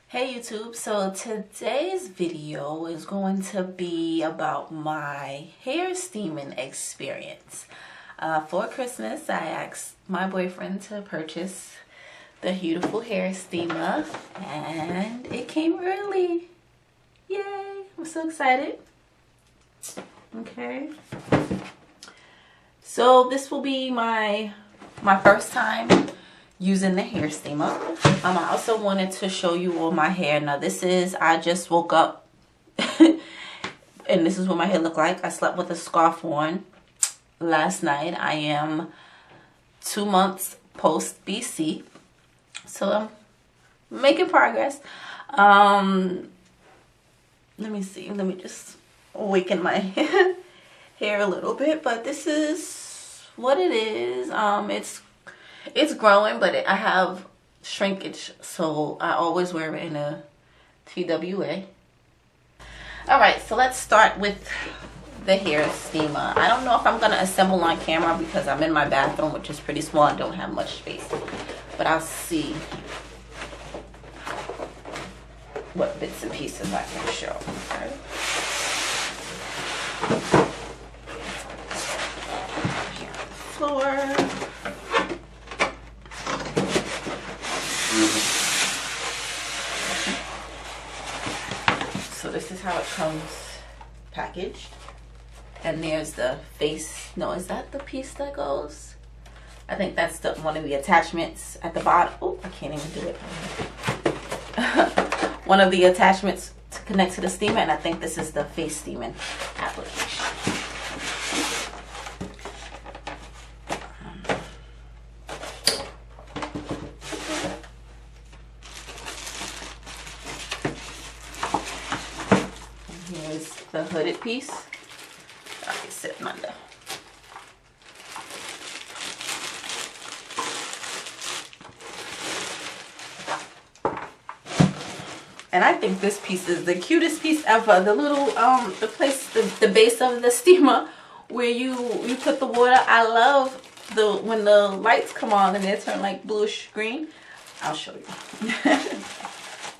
Hey YouTube, so today's video is going to be about my hair steaming experience. For Christmas, I asked my boyfriend to purchase the Huetiful hair steamer and it came early. Yay, I'm so excited. Okay. So this will be my first time using the hair steamer. I also wanted to show you all my hair. Now this is, I just woke up and this is what my hair looked like. I slept with a scarf on last night. I am 2 months post BC, so I'm making progress. Let me see, let me just awaken my hair a little bit, but this is what it is. It's growing, but I have shrinkage, so I always wear it in a TWA. Alright, so let's start with the hair steamer. I don't know if I'm going to assemble on camera because I'm in my bathroom, which is pretty small and don't have much space. But I'll see what bits and pieces I can show. Okay. Here on the floor. So this is how it comes packaged, and there's the face. No, is that the piece that goes? I think that's one of the attachments at the bottom. Oh, I can't even do it. One of the attachments to connect to the steamer, and I think this is the face steaming application. Here's the hooded piece. I'll be sitting under. And I think this piece is the cutest piece ever. The little the base of the steamer where you put the water. I love when the lights come on and they turn like bluish green. I'll show you.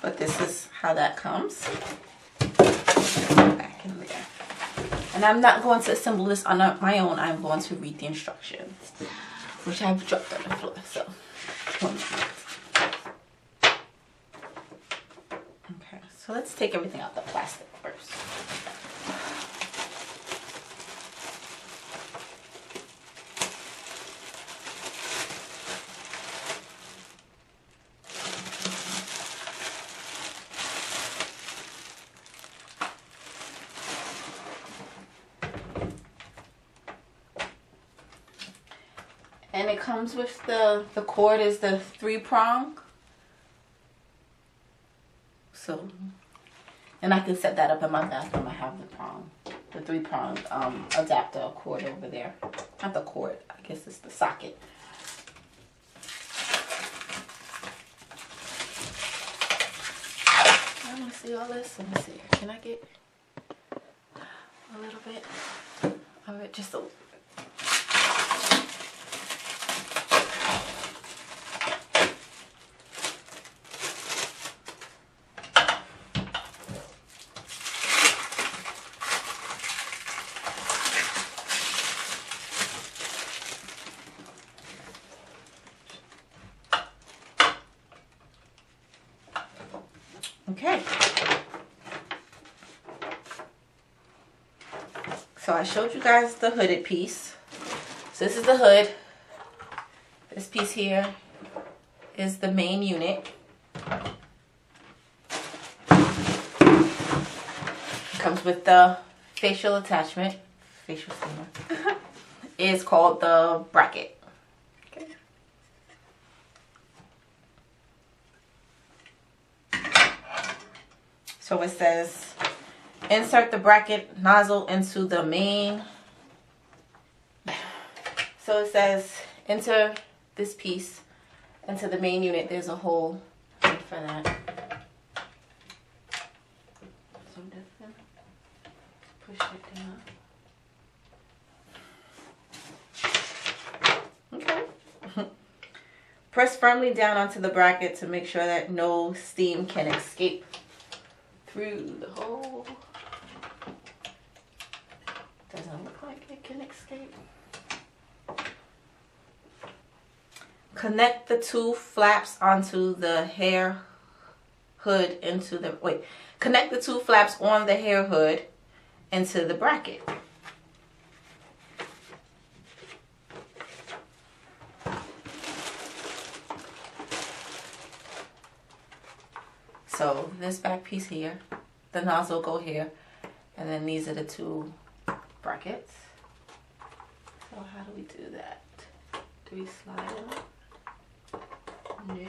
But this is how that comes. Back in there. And I'm not going to assemble this on my own. I'm going to read the instructions, which I've dropped on the floor. So, 1 minute. Okay, so let's take everything out the plastic first. And it comes with the cord is the 3-prong. So, and I can set that up in my bathroom. I have the 3-prong adapter cord over there. Not the cord, I guess it's the socket. I want to see all this. Let me see. Can I get a little bit of it? Just a little bit. Okay, so I showed you guys the hooded piece. So this is the hood. This piece here is the main unit. It comes with the facial attachment. Facial steamer. It's called the bracket. Okay. So it says, insert the bracket nozzle into the main. So it says, enter this piece into the main unit. There's a hole for that. So I'm just gonna push it down. Okay. Press firmly down onto the bracket to make sure that no steam can escape through the hole. Doesn't look like it can escape. Connect the two flaps onto the hair hood into the, connect the two flaps on the hair hood into the bracket. So this back piece here, the nozzle go here, and then these are the two brackets. So how do we do that? Do we slide it? No.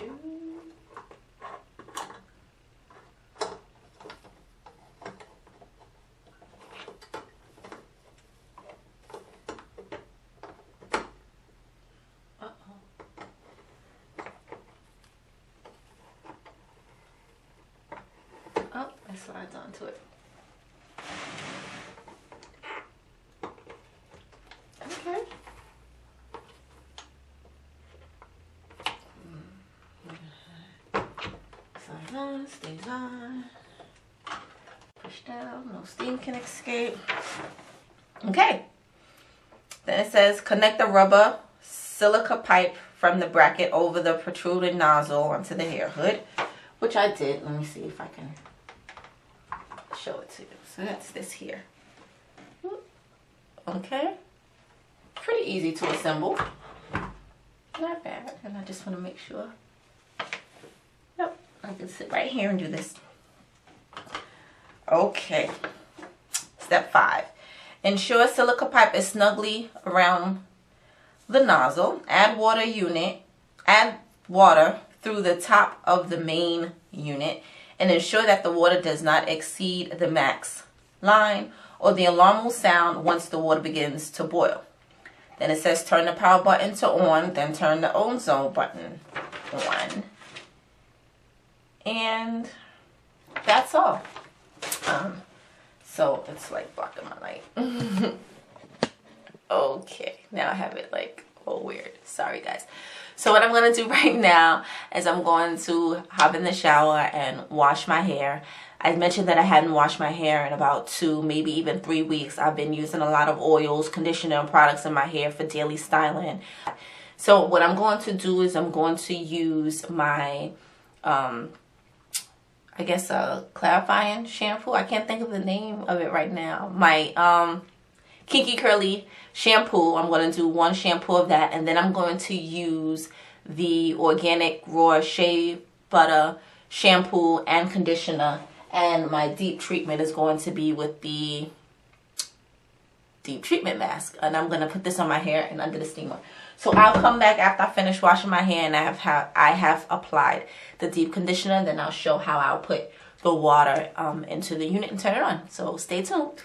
Oh, it slides onto it. Okay. Slide on, stays on. Push down, no steam can escape. Okay. Then it says connect the rubber silica pipe from the bracket over the protruding nozzle onto the hair hood, which I did. Let me see if I can show it to you. So that's this here. Okay. Pretty easy to assemble. Not bad. And I just want to make sure. Yep. I can sit right here and do this. Okay. Step 5. Ensure silica pipe is snugly around the nozzle. Add water through the top of the main unit and ensure that the water does not exceed the max line or the alarm will sound once the water begins to boil. Then it says turn the power button to on, then turn the ozone button on. And that's all. So it's like blocking my light. Okay, now I have it like all weird. Sorry guys. So what I'm going to do right now is I'm going to hop in the shower and wash my hair. I mentioned that I hadn't washed my hair in about 2, maybe even 3 weeks. I've been using a lot of oils, conditioner, and products in my hair for daily styling. So what I'm going to do is I'm going to use my, I guess a clarifying shampoo. I can't think of the name of it right now. My Kinky Curly shampoo. I'm going to do 1 shampoo of that, and then I'm going to use the Organic Raw Shea Butter shampoo and conditioner, and my deep treatment is going to be with the deep treatment mask, and I'm going to put this on my hair and under the steamer. So I'll come back after I finish washing my hair and I have applied the deep conditioner, and then I'll show how I'll put the water into the unit and turn it on. So stay tuned.